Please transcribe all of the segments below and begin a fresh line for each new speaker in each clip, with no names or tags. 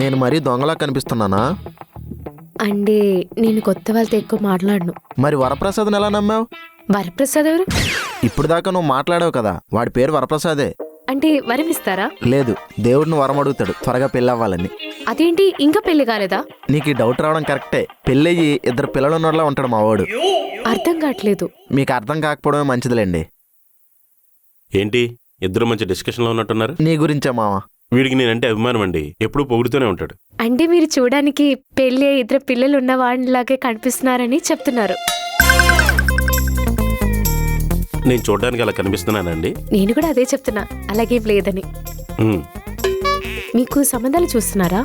నేను మరీ దొంగలా కనిపిస్తున్నానా?
అంటే నేను కొత్త వాళ్ళతో ఎక్కువ మాట్లాడను.
మరి వరప్రసాద్ని ఎలా నమ్మావు?
వరప్రసాద్ ఎవరు?
ఇప్పుడు దాకా నువ్వు మాట్లాడావు కదా, వాడి పేరు వరప్రసాదే.
అంటే వరం ఇస్తారా?
లేదు, దేవుడిని వరం అడుగుతాడు త్వరగా పెళ్ళి అవ్వాలని.
అదేంటి ఇంకా పెళ్లి కాలేదా?
నీకు ఈ డౌట్ రావడం కరెక్టే. పెళ్ళయ్యి 2 పిల్లలు ఉన్నోళ్ళ ఉంటాడు మా వాడు.
అర్థం కావట్లేదు.
మీకు అర్థం కాకపోవడమే మంచిదిలేండి.
ఏంటి ఇద్దరు మంచి డిస్కషన్లో ఉన్నట్టున్నారు?
నీ గురించే మావా.
వీడికి నేనంటే అభిమానం అండి, ఎప్పుడూ పొగుడుతూనే ఉంటాడు.
అంటే మీరు చూడడానికి పెళ్లి 2 పిల్లలు ఉన్న వాడిలాగే కనిపిస్తున్నారని చెప్తున్నారు.
నేను చూడడానికి అలా కనిపిస్తున్నానండి?
నేను కూడా అదే చెప్తున్నా, అలాగేం లేదని. మీకు సంబంధాలు చూస్తున్నారా?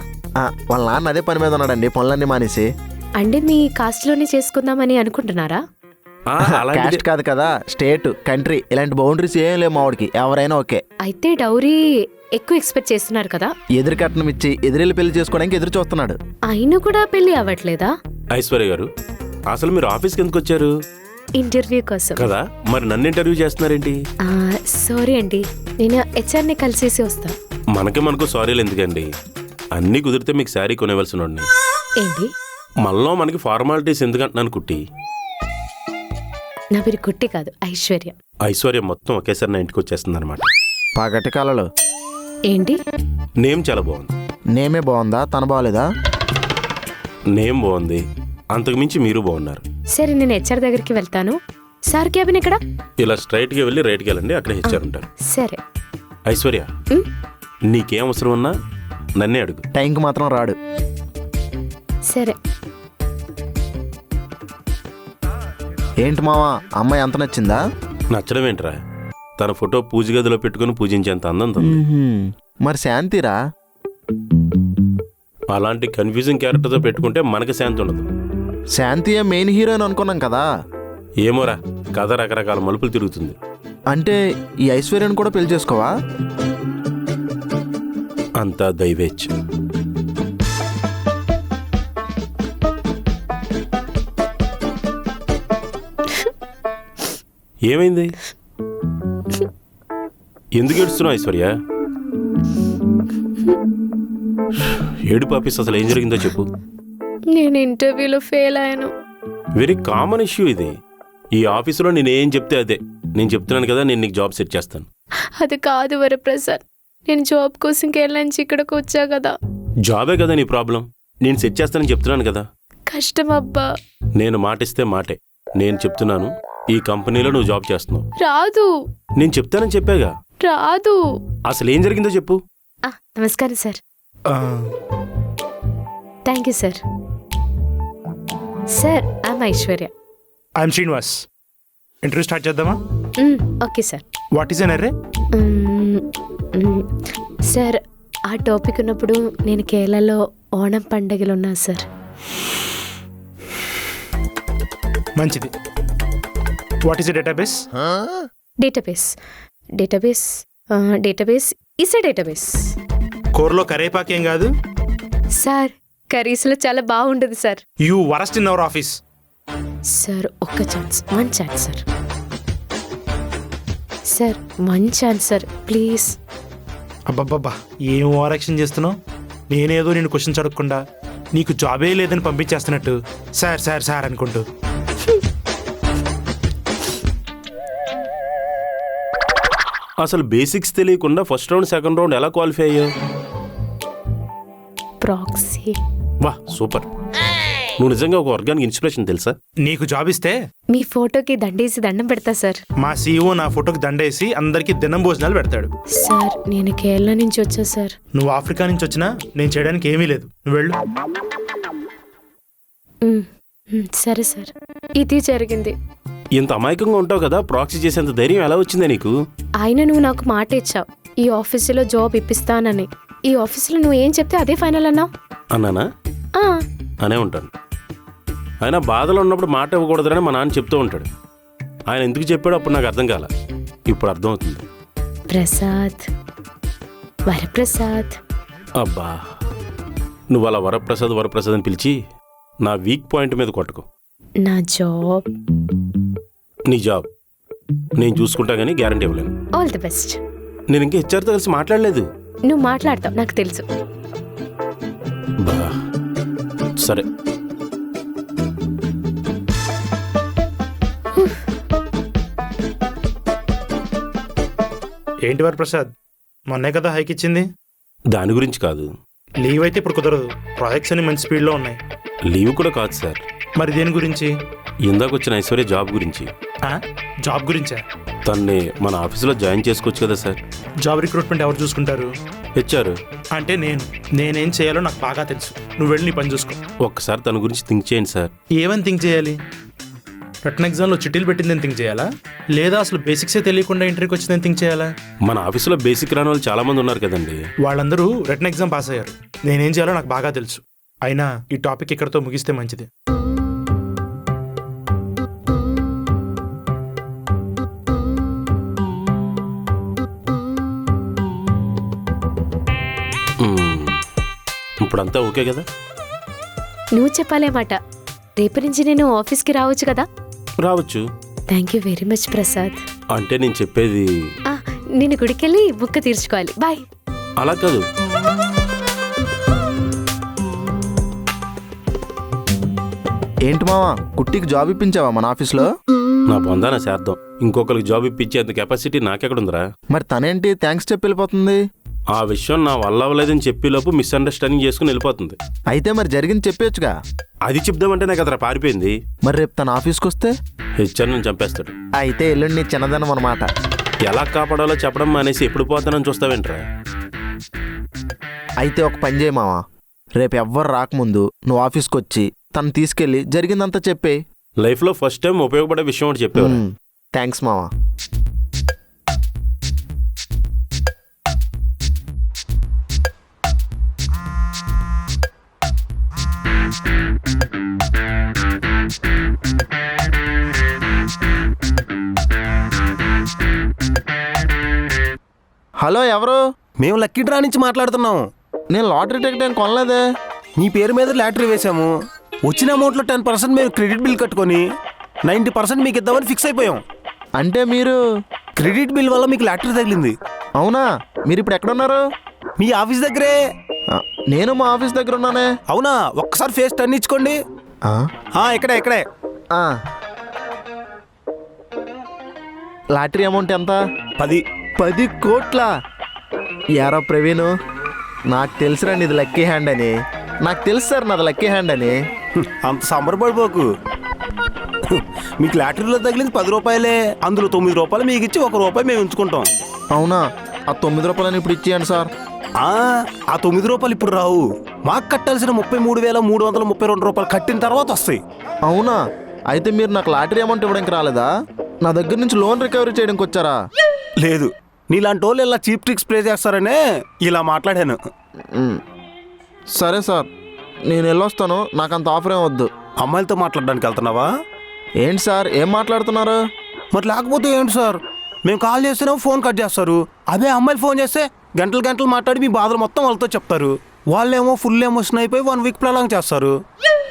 వాళ్ళ నాన్న అదే పని మీద ఉన్నాడండి, పనులన్నీ మానేసి.
అంటే మీ కాస్ట్ లోనే చేసుకుందామని అనుకుంటున్నారా?
కాస్ట్ కాదు కదా, స్టేట్, కంట్రీ ఇలాంటి బౌండరీస్ ఏం లేవు మా వాడికి. ఎవరైనా ఓకే.
అయితే డౌరీ ఎక్కువ ఎక్స్పెక్ట్ చేస్తున్నారు కదా?
ఎదురు కట్నం ఇచ్చి ఎదురెళ్ళి పెళ్లి చేసుకోవడానికి ఎదురు చూస్తున్నాడు.
అయినా కూడా పెళ్లి అవ్వట్లేదా?
ఐశ్వర్య గారు, అసలు మీరు ఆఫీస్కి ఎందుకు వచ్చారు?
ఇంటర్వ్యూ కోసం
కదా, మరి నన్ను ఇంటర్వ్యూ చేస్తున్నారేంటి?
సారీ అండి, నేను హెచ్ఆర్ని కలిసేసి వస్తా.
మనకు సారీలు ఎందుకండి? అన్నీ కుదిరితే మీకు శారీ కొనేవలసిన వాడిని.
ఏంటి
మనలో మనకి ఫార్మాలిటీస్ ఎందుకంటున్నాను కుట్టి?
నా పేరు కుట్టి కాదు, ఐశ్వర్య.
ఐశ్వర్య మొత్తం ఒకేసారి నా ఇంటికి వచ్చేస్తుంది అనమాట.
పగటి కళలు.
ఏంటి
నేమ్ చాలా బాగుంది.
నేమే బాగుందా, తన బాగోలేదా?
నేమ్ బాగుంది, అంతకుమించి మీరు బాగున్నారు.
సరే నేను హెచ్ఆర్ దగ్గరికి వెళ్తాను. సార్ క్యాబిన్ ఎక్కడ?
ఇలా స్ట్రైట్గా వెళ్ళి రైట్కి వెళ్ళండి, అక్కడ హెచ్ఆర్ ఉంటారు.
సరే.
ఐశ్వర్య, నీకేం అవసరం ఉన్నా నన్నే అడుగు.
టైంకి మాత్రం రాడు.
సరే.
ఏంటి మావా, అమ్మాయి అంత నచ్చిందా?
నచ్చడం ఏంట్రా, తన ఫోటో పూజ గదిలో పెట్టుకుని పూజించేంత అందం ఉంది.
మరి శాంతిరా?
అలాంటి కన్ఫ్యూజింగ్ క్యారెక్టర్తో పెట్టుకుంటే మనకి శాంతి ఉండదు.
శాంతియే మెయిన్ హీరోయిన్ అనుకున్నాం కదా.
ఏమోరా, కథ రకరకాల మలుపులు తిరుగుతుంది.
అంటే ఈ ఐశ్వర్యను కూడా పెళ్లి చేసుకోవా?
అంతా దైవేచ్ఛ. ఏమైంది? ఎందుకు ఏడుస్తున్నావు ఐశ్వర్య? ఏడుపు ఆఫీస్ అసలు ఏం జరిగిందో చెప్పు.
నేను ఇంటర్వ్యూలో ఫెయిల్ అయ్యాను.
వెరీ కామన్ ఇష్యూ ఇది. ఈ ఆఫీసులో నేనేం చెప్తే అదే. నేను చెప్తున్నాను కదా, నేను నీకు జాబ్ సెట్ చేస్తాను.
అది కాదు వరప్రసాద్, నేను జాబ్ కోసం కేరళ ఇక్కడికి వచ్చా కదా.
జాబే కదా నీ ప్రాబ్లం. నేను సెట్ చేస్తానని చెప్తున్నాను కదా.
కష్టం అబ్బా.
నేను మాటిస్తే మాటే. నేను చెప్తున్నాను, ఈ కంపెనీలో నువ్వు జాబ్ చేస్తున్నావు.
రాదు.
నేను చెప్తానని చెప్పాగా.
రాదు.
అసలు ఏం జరిగిందో చెప్పు.
నమస్కారం sir. Thank you sir. Sir, I am Aishwarya.
I am Srinivas. Interview start చేద్దామా?
Okay sir.
What is an array?
Sir, ఆ టాపిక్ ఉన్నప్పుడు నేను కేరళలో ఓణం పండుగలు ఉన్నా సార్.
మంచిది. What is a database?
Database database database is a database.
కూరలో కరేపాకు ఏం కాదు
సార్, కర్రీస్లో చాలా బాగుంటుంది sir.
You worst in our office.
Sir, ఒక్క chance, 1 chance sir. Sir, 1 chance sir, please.
అబ్బబ్బబ్బా, ఏం ఓవర్ యాక్షన్ చేస్తున్నావు? నేనేదో నేను క్వశ్చన్స్ అడగకుండా నీకు జాబే లేదని పంపించేస్తున్నట్టు సార్ సార్ సార్ అనుకుంటూ.
అసలు బేసిక్స్ తెలియకుండా ఫస్ట్ రౌండ్ సెకండ్ రౌండ్ ఎలా క్వాలిఫై అయ్యావు?
ప్రాక్సీ.
వా, సూపర్. నువ్వు నిజంగా ఒక వర్గానికి ఇన్స్పిరేషన్ తెలుసా?
నీకు జాబ్ ఇస్తే
మీ ఫోటోకి దండేసి దండం పెడతా సార్.
మా సీఈఓ నా ఫోటోకి దండేసి అందరికీ దినం భోజనాలు పెడతాడు.
సార్, నేను కేరళ నుంచి వచ్చా సార్.
నువ్వు ఆఫ్రికా నుంచి వచ్చినా నేను చేయడానికి ఏమీ లేదు, నువ్వు వెళ్ళు.
సరే సార్, ఇది జరిగింది.
ఇంత అమాయకంగా ఉంటావు కదా, ప్రాక్సీ చేసేంత ధైర్యం ఎలా వచ్చిందే నీకు?
ఆయన నువ్వు నాకు మాట ఇచ్చావు, ఈ ఆఫీసులో జాబ్ ఇప్పిస్తానని. ఈ ఆఫీసులో నువ్వు ఏం చెప్తే అదే ఫైనల్ అన్నావు.
అన్నానా? అనే ఉంటాను. ఆయన బాధలో ఉన్నప్పుడు మాట ఇవ్వకూడదని మా నాన్న చెప్తూ ఉంటాడు. ఆయన ఎందుకు చెప్పాడో అప్పుడు నాకు అర్థం కాల, ఇప్పుడు అర్థం అవుతుంది.
ప్రసాద్, వరప్రసాద్.
అబ్బా, నువ్వు అలా వరప్రసాద్ వరప్రసాద్ అని పిలిచి నా వీక్ పాయింట్ మీద కొట్టుకో.
నా జాబ్,
నీ జాబ్ నేను చూసుకుంటా కానీ గ్యారంటీ ఇవ్వలేను.
All the best.
నేను ఇంకా హెచ్ఆర్తో కలిసి మాట్లాడలేదు.
నువ్వు మాట్లాడతావు నాకు తెలుసు.
బా సరే.
ఏంటి వరప్రసాద్, మొన్నే కదా హైక్ ఇచ్చింది.
దాని గురించి కాదు.
లీవ్ అయితే ఇప్పుడు కుదరదు, ప్రాజెక్ట్స్ అన్ని మంచి స్పీడ్లో ఉన్నాయి.
లీవ్ కూడా కాదు సార్.
మరి దేని గురించి?
ఇందాక వచ్చిన ఐశ్వర్య జాబ్ గురించి.
ఆ? జాబ్ గురించా?
తన్ని మన ఆఫీసులో జాయిన్ చేసుకోవచ్చు కదా సార్.
జాబ్ రిక్రూట్మెంట్ ఎవరు చూసుకుంటారు?
హెచ్ఆర్.
అంటే నేనేం చేయాలో నాకు బాగా తెలుసు. నువ్వు వెళ్ళి నీ పని చూసుకో.
ఒక్కసారి తన గురించి థింక్ చేయండి సార్.
ఏమని థింక్ చేయాలి? రిటర్న్ ఎగ్జామ్లో చిట్టీలు పెట్టిందని థింక్ చేయాలా, లేదా అసలు బేసిక్సే తెలియకుండా ఇంటర్వ్యూకి వచ్చిందని థింక్ చేయాలా?
మన ఆఫీసులో బేసిక్ రాని వాళ్ళు చాలా మంది ఉన్నారు కదండి.
వాళ్ళందరూ రిటర్న్ ఎగ్జామ్ పాస్ అయ్యారు. నేనేం చేయాలో నాకు బాగా తెలుసు. అయినా ఈ టాపిక్ ఇక్కడతో ముగిస్తే మంచిది.
ఇప్పుడంతా ఓకే కదా?
నువ్వు చెప్పాలే మాట. రేపు నుంచి నేను ఆఫీస్కి రావచ్చు కదా?
రావచ్చు.
Thank you very much Prasad.
అంటే నేను చెప్పేది
నేను గుడికెళ్ళి బుక్క తీర్చుకోవాలి. బాయ్.
అలా కాదు.
ఏంటి మావా, కుట్టికి జాబ్ ఇప్పించావా మన ఆఫీస్లో?
నా పొందాన శార్థం. ఇంకొకరికి జాబ్ ఇప్పించేంత కెపాసిటీ నాకెక్కడుందిరా?
మరి తనేంటి థ్యాంక్స్ చెప్పి వెళ్ళిపోతుంది?
ఆ విషయం నా వల్ల అవ్వలేదని చెప్పేలోపు మిస్అండర్స్టాండింగ్ చేసుకుని వెళ్ళిపోతుంది.
అయితే మరి జరిగింది చెప్పేయచ్చుగా.
అది చెప్దామంటే నాకు అతను పారిపోయింది.
మరి రేపు తన ఆఫీస్కి వస్తే
హెచ్ఆర్ నన్ను చంపేస్తాడు.
అయితే ఎల్లుండి నీ చిన్నదనం అన్నమాట.
ఎలా కాపాడాలో చెప్పడం మానేసి ఎప్పుడు పోతానని చూస్తావేంట్రా?
అయితే ఒక పని చేయి మావా, రేపు ఎవ్వరు రాకముందు నువ్వు ఆఫీస్కి వచ్చి తను తీసుకెళ్ళి జరిగిందంతా చెప్పే.
లైఫ్లో ఫస్ట్ టైం ఉపయోగపడే విషయం ఒకటి చెప్పేవారు.
థ్యాంక్స్ మావా. హలో, ఎవరు?
మేము లక్కీ డ్రా నుంచి మాట్లాడుతున్నాం.
నేను లాటరీ టికెట్ ఏం కొనలేదే.
నీ పేరు మీద లాటరీ వేసాము. వచ్చిన అమౌంట్లో 10% మేము క్రెడిట్ బిల్ కట్టుకొని 90% మీకు ఇద్దామని ఫిక్స్ అయిపోయాం.
అంటే మీరు
క్రెడిట్ బిల్ వల్ల మీకు లాటరీ తగిలింది.
అవునా? మీరు ఇప్పుడు ఎక్కడున్నారు?
మీ ఆఫీస్ దగ్గరే.
నేను మా ఆఫీస్ దగ్గర ఉన్నానే.
అవునా? ఒక్కసారి ఫేస్ టర్న్ ఇచ్చుకోండి. ఇక్కడే.
లాటరీ అమౌంట్ ఎంత?
10
కోట్ల. యారా ప్రవీణ్, నాకు తెలుసురండి ఇది లక్కీ హ్యాండ్ అని. నాకు తెలుసు సార్ నాది లక్కీ హ్యాండ్ అని.
అంత సంబరపడిపోకు. మీకు లాటరీలో తగిలింది 10 రూపాయలే. అందులో 9 రూపాయలు మీకు ఇచ్చి 1 రూపాయి మేము ఉంచుకుంటాం.
అవునా? ఆ 9 రూపాయలని ఇప్పుడు ఇచ్చేయండి సార్.
ఆ 9 రూపాయలు ఇప్పుడు రావు. మాకు కట్టాల్సిన 33,332 రూపాయలు కట్టిన తర్వాత వస్తాయి.
అవునా? అయితే మీరు నాకు లాటరీ అమౌంట్ ఇవ్వడానికి రాలేదా? నా దగ్గర నుంచి లోన్ రికవరీ చేయడానికి వచ్చారా?
లేదు, నీలాంటి వాళ్ళు ఇలా చీప్ ట్రిక్స్ ప్లే చేస్తారనే ఇలా మాట్లాడాను.
సరే సార్, నేను వెళ్ళొస్తాను. నాకు అంత ఆఫర్ ఏం వద్దు.
అమ్మాయిలతో మాట్లాడడానికి వెళ్తున్నావా?
ఏంటి సార్ ఏం మాట్లాడుతున్నారు?
మరి లేకపోతే ఏంటి సార్, మేము కాల్ చేస్తేనే ఫోన్ కట్ చేస్తారు. అదే అమ్మాయిలు ఫోన్ చేస్తే గంటలు మాట్లాడి మీ బాధలు మొత్తం వాళ్ళతో చెప్తారు. వాళ్ళేమో ఫుల్ ఎమోషన్ అయిపోయి 1 వీక్ ప్లాన్ చేస్తారు.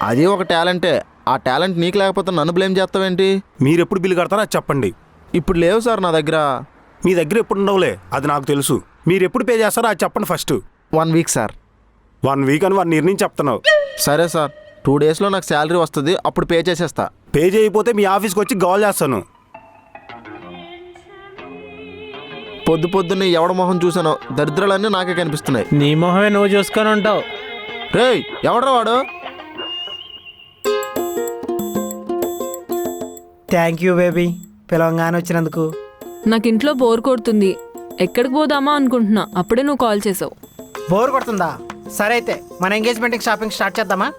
అది ఒక టాలెంటే. ఆ టాలెంట్ నీకు లేకపోతే నన్ను బ్లేమ్ చేస్తావేంటి?
మీరు ఎప్పుడు బిల్లు కడతారో అది చెప్పండి.
ఇప్పుడు లేవు సార్ నా దగ్గర.
మీ దగ్గర ఎప్పుడు ఉండవులే, అది నాకు తెలుసు. మీరు ఎప్పుడు పే చేస్తారో అది చెప్పండి ఫస్ట్.
1 week sir.
1 వీక్ అని 1 ఇయర్ నుంచి చెప్తున్నావు.
సరే సార్, 2 డేస్లో నాకు శాలరీ వస్తుంది, అప్పుడు పే చేసేస్తా.
పే చేయకపోతే మీ ఆఫీస్కి వచ్చి కాల్ చేస్తాను.
పొద్దున్నే ఎవడ మొహం చూసానో దరిద్రాలన్నీ నాకే కనిపిస్తున్నాయి.
నీ మొహమే నువ్వు చూసుకొని ఉంటావు.
రేయ్, ఎవడ్రా వాడు?
థ్యాంక్ యూ బేబీ, పిలవంగానే వచ్చినందుకు.
నాకు ఇంట్లో బోర్ కొడుతుంది, ఎక్కడికి పోదామా అనుకుంటున్నా, అప్పుడే నువ్వు కాల్ చేసావు.
బోర్ కొడుతుందా? సరే అయితే మన ఎంగేజ్మెంట్కి షాపింగ్ స్టార్ట్ చేద్దామా?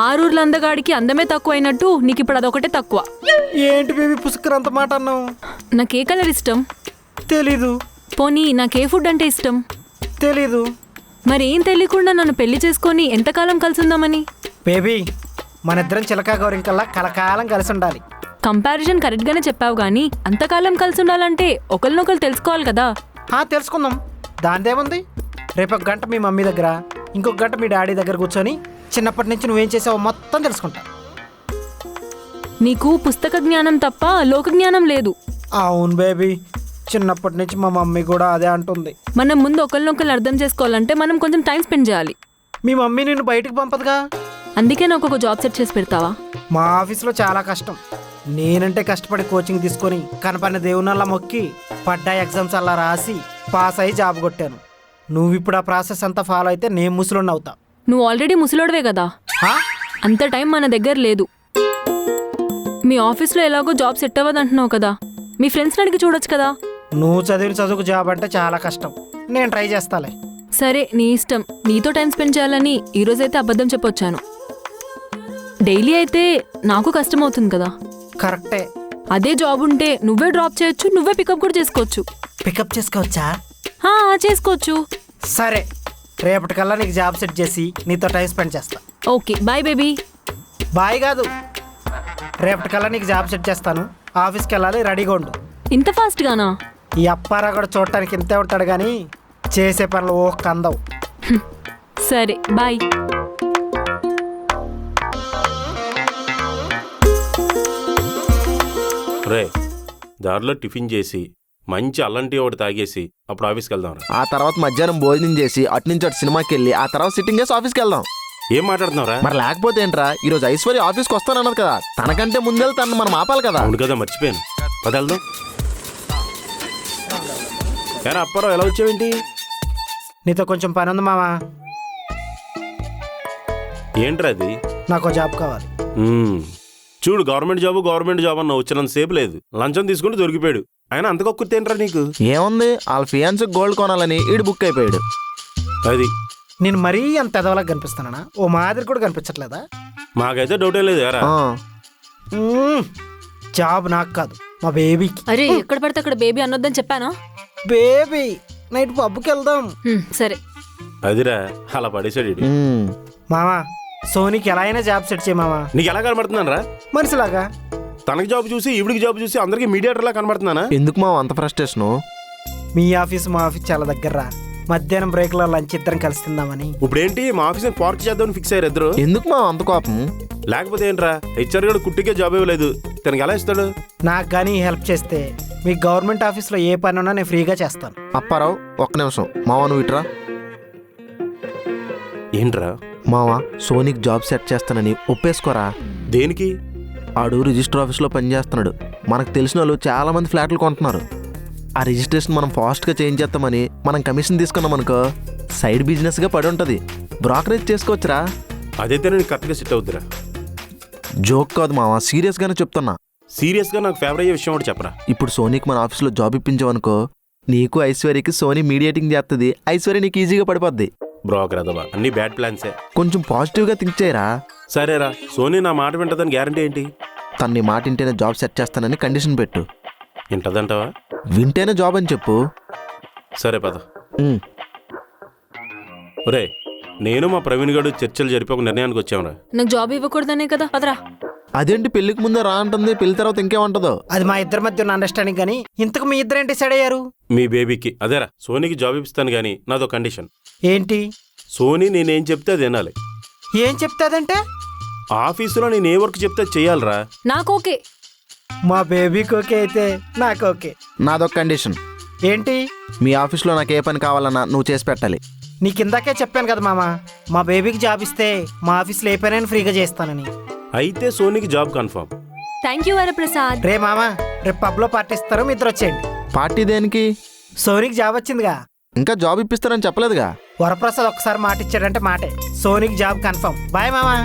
ఆరూర్ల అందగాడికి అందమే తక్కువ అయినట్టు నీకు ఇప్పుడు అదొకటే తక్కువ.
ఏంటి బేబీ పుష్కర్ అంత మాట అన్నావు?
నాకే కలర్ ఇష్టం?
తెలీదు.
పోనీ నాకే ఫుడ్ అంటే ఇష్టం?
తెలీదు.
మరి ఏం తెలియకుండా నన్ను పెళ్లి చేసుకొని ఎంతకాలం కలిసి ఉందామని?
బేబీ, మన ఇద్దరం చిలకా గౌరింకల్లా కలకాలం కలిసి ఉండాలి.
కంపారిజన్ కరెక్ట్గానే చెప్పావు, కానీ అంతకాలం కలిసి ఉండాలంటే ఒకరినొకరు తెలుసుకోవాలి కదా.
తెలుసుకుందాం, దానిదేముంది. రేపు 1 గంట మీ మమ్మీ దగ్గర, ఇంకొక గంట మీ డాడీ దగ్గర కూర్చొని చిన్నప్పటి నుంచి నువ్వేం చేసావో మొత్తం తెలుసుకుంటా.
నీకు పుస్తక జ్ఞానం తప్ప లోక జ్ఞానం లేదు.
అవును బేబీ, చిన్నప్పటి నుంచి మా మమ్మీ కూడా అదే అంటుంది.
మనం ముందు ఒకరినొకరు అర్థం చేసుకోవాలంటే మనం కొంచెం టైం స్పెండ్ చేయాలి.
మీ మమ్మీ నిన్ను బయటికి పంపదుగా.
అందుకే నాకు ఒక జాబ్ సెట్ చేసి పెడతావా?
మా ఆఫీస్లో చాలా కష్టం. నేనంటే కష్టపడి కోచింగ్ తీసుకొని కనపడిన దేవునల్లా మొక్కి పడ్డా ఎగ్జామ్స్ అలా రాసి పాస్ అయ్యి జాబ్ కొట్టాను. నువ్వు ఇప్పుడు ఆ ప్రాసెస్ అంతా ఫాలో అయితే నేను ముసలోడిని అవుతా.
నువ్వు ఆల్రెడీ ముసలోడివే కదా,
ఆ?
అంత టైం మన దగ్గర లేదు. మీ ఆఫీస్లో ఎలాగో జాబ్ సెట్ అవ్వదంటున్నావు కదా, మీ ఫ్రెండ్స్ని అడిగి చూడొచ్చు కదా.
నువ్వు చదివిన చదువుకు జాబ్ అంటే చాలా కష్టం. నేను ట్రై చేస్తాలే.
సరే నీ ఇష్టం. నీతో టైం స్పెండ్ చేయాలని ఈరోజైతే అబద్ధం చెప్పొచ్చాను. డైలీ అయితే నాకు కష్టం అవుతుంది కదా.
కరెక్టే.
అదే జాబ్ ఉంటే నువ్వే డ్రాప్ చేయొచ్చు, నువ్వే పికప్ కూడా చేసుకోవచ్చు.
పికప్ చేసుకోవచ్చా?
హా, చేసుకోవచ్చు.
సరే, రేపటికల్లా నీకు జాబ్ సెట్ చేసి నీతో టైం స్పెండ్ చేస్తా.
Okay bye baby.
బాయ్ కాదు, రేపటికల్లా నీకు జాబ్ సెట్ చేస్తాను. ఆఫీస్కి వెళ్ళాలి, రెడీగా ఉండు.
ఇంత ఫాస్ట్గానా?
ఈ అప్పారా కూడా చూడటానికి ఇంతే ఉంటాడు కానీ చేసే పనులు ఓ కందవు.
సరే బాయ్.
రే, దారిలో టిఫిన్ చేసి మంచి అల్లం టీ ఒకటి తాగేసి అప్పుడు ఆఫీస్కి వెళ్దాం.
ఆ తర్వాత మధ్యాహ్నం భోజనం చేసి అటు నుంచి అటు సినిమాకి వెళ్ళి ఆ తర్వాత సిట్టింగ్ చేసి ఆఫీస్కి వెళ్దాం.
ఏం మాట్లాడుతున్నావురా?
మరి లేకపోతే ఏంట్రా, ఈరోజు ఐశ్వర్య ఆఫీస్కి వస్తానన్నది కదా, తనకంటే ముందే తను మనం ఆపాలి కదా.
అవును కదా, మర్చిపోయాను. పద వెళ్దాం. కానీ అప్పారావు ఎలా వచ్చావేంటి?
నీతో కొంచెం పని ఉంది మావా.
ఏంట్రా అది?
నాకు జాబ్ కావాలి.
చూడు, గవర్నమెంట్ జాబ్ అన్న వచ్చినంతసేపు లేదు, లంచం తీసుకుంటూ దొరికిపోయాడు. ఆయన అంత కక్కుర్తి ఏంట్రా నీకు?
ఏముంది, వాళ్ళ ఫియాన్స్ గోల్డ్ కొనాలని ఈడు బుక్ అయిపోయాడు.
అది
నేను మరీ అంత ఎదవలాగా కనిపిస్తానా? ఓ మాదిరి కూడా కనిపించట్లేదా?
మాకైతే డౌటే లేదు యారా.
ఆ,
జాబ్ నాకు కాదు, మా బేబీకి.
అరే, ఎక్కడ పడితే అక్కడ బేబీ అనొద్దని చెప్పానా?
బేబీ నైట్ పబ్కి వెళ్దాం.
సరే.
అదిరా, అలా పడేసాడు ఈడు.
ఉమ్.
మామా, సోనీకి ఎలా అయినా జాబ్ సెట్ చేయి మామా.
నీకు ఎలా కనబడుతున్నాను రా?
మనిషిలాగా.
తనకి జాబ్ చూసి ఈవిడికి జాబ్ చూసి అందరికి మీడియేటర్లా కనబడుతున్నానా?
ఎందుకు మా అంత ఫ్రస్ట్రేషను?
మీ ఆఫీస్ మా ఆఫీస్ చాలా దగ్గర రా. మధ్యాహ్నం బ్రేక్లో లంచ్ ఇద్దరం కలిసి తిందామని.
ఇప్పుడు ఏంటి, మా ఆఫీస్ పార్క్ చేద్దామని ఫిక్స్ అయ్యారు ఇద్దరు.
ఎందుకు మా అంత కోపం?
లేకపోతే ఏంట్రా, హెచ్ఆర్ గడు కుట్టికే జాబ్ ఇవ్వలేదు, తనకి ఎలా ఇస్తాడు?
నాకు కానీ హెల్ప్ చేస్తే మీ గవర్నమెంట్ ఆఫీస్లో ఏ పని ఉన్నా నేను ఫ్రీగా చేస్తాను.
అప్పారావు, ఒక్క నిమిషం. మావా నువ్వు ఇట్రా.
ఏంట్రా?
మావా, సోనీకి జాబ్ సెట్ చేస్తానని ఒప్పేసుకోరా.
దేనికి?
ఆడు రిజిస్టర్ ఆఫీస్లో పనిచేస్తున్నాడు. మనకు తెలిసిన వాళ్ళు చాలా మంది ఫ్లాట్లు కొంటున్నారు. ఆ రిజిస్ట్రేషన్ మనం ఫాస్ట్గా చేయించేస్తామని మనం కమిషన్ తీసుకున్నాం అనుకో, సైడ్ బిజినెస్గా పడి ఉంటుంది. బ్రోకరేజ్ చేసుకోవచ్చురా.
అదైతే నేను కరెక్ట్గా సెట్ అవుతురా.
జోక్ కాదు మావా, సీరియస్గానే చెప్తున్నా.
సీరియస్గా నాకు ఫేవర్ అయ్యే విషయం ఒకటి చెప్పరా.
ఇప్పుడు సోనీకి మన ఆఫీస్లో జాబ్ ఇప్పించావనుకో, నీకు ఐశ్వర్యకి సోనీ మీడియేటింగ్ చేస్తుంది. ఐశ్వర్య నీకు ఈజీగా పడిపోద్ది.
బ్రోకర్ అదవా, అన్ని బ్యాడ్ ప్లాన్సే.
కొంచెం పాజిటివ్గా థింక్ చేయరా.
సరేరా, సోనీ నా మాట వింటదని గ్యారంటీ ఏంటి?
తను నీ మాట వింటేనే జాబ్ సెట్ చేస్తానని కండిషన్ పెట్టు.
వింటదంటావా?
వింటేనే జాబ్ అని చెప్పు.
సరే పద.
ఉమ్.
ఒరే, నేను మా ప్రవీణ్ గడు చర్చలు జరిపి ఒక నిర్ణయానికి వచ్చాంరా.
నాకు జాబ్ ఇవ్వకూడదనే కదా. పదరా.
అదేంటి, పెళ్లికి ముందే రా అంటుంది, పెళ్లి తర్వాత ఇంకేమంటుందో.
అది మా ఇద్దరి మధ్య ఉన్న అండర్స్టాండింగ్. కానీ ఇంతకు మీ ఇద్దరు ఏంటి డిసైడ్ అయ్యారు?
మీ బేబీకి అదేరా, సోనీకి జాబ్ ఇప్పిస్తాను కానీ నాదో కండిషన్.
ఏంటి?
సోనీ నేనేం చెప్తే అది వినాలి.
ఏం చెప్తాదంటే?
ఆఫీసులో నేను ఏ వర్క్ చెప్తే చెయ్యాలరా.
నాకు ఓకే.
మా బేబీకి ఓకే అయితే నాకు ఓకే.
నాదొక కండిషన్.
ఏంటి?
మీ ఆఫీస్లో నాకు ఏ పని కావాలన్నా నువ్వు చేసి పెట్టాలి.
నీకు ఇందాకే చెప్పాను కదా మామ, మా బేబీకి జాబ్ ఇస్తే మా ఆఫీస్లో ఏ పనైనా ఫ్రీగా చేస్తానని.
అయితే సోనీకి job confirm.
Thank you Varaprasad.
రే మామ, రేపు పబ్లో పార్టీ ఇస్తారు, మీ ఇద్దరు వచ్చేయండి.
పార్టీ దేనికి?
సోనీకి జాబ్ వచ్చిందిగా.
ఇంకా జాబ్ ఇప్పిస్తారని చెప్పలేదుగా.
వరప్రసాద్ ఒకసారి మాట ఇచ్చాడంటే మాటే. సోనీకి జాబ్ కన్ఫర్మ్. బాయ్ మామా.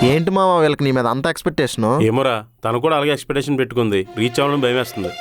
ఏంటి మావా వీళ్ళకి నీ మీద అంత ఎక్స్పెక్టేషను?
ఏమోరా, తను కూడా అలాగే ఎక్స్పెక్టేషన్ పెట్టుకుంది. రీచ్ అవ్వాలని భయం వేస్తుంది.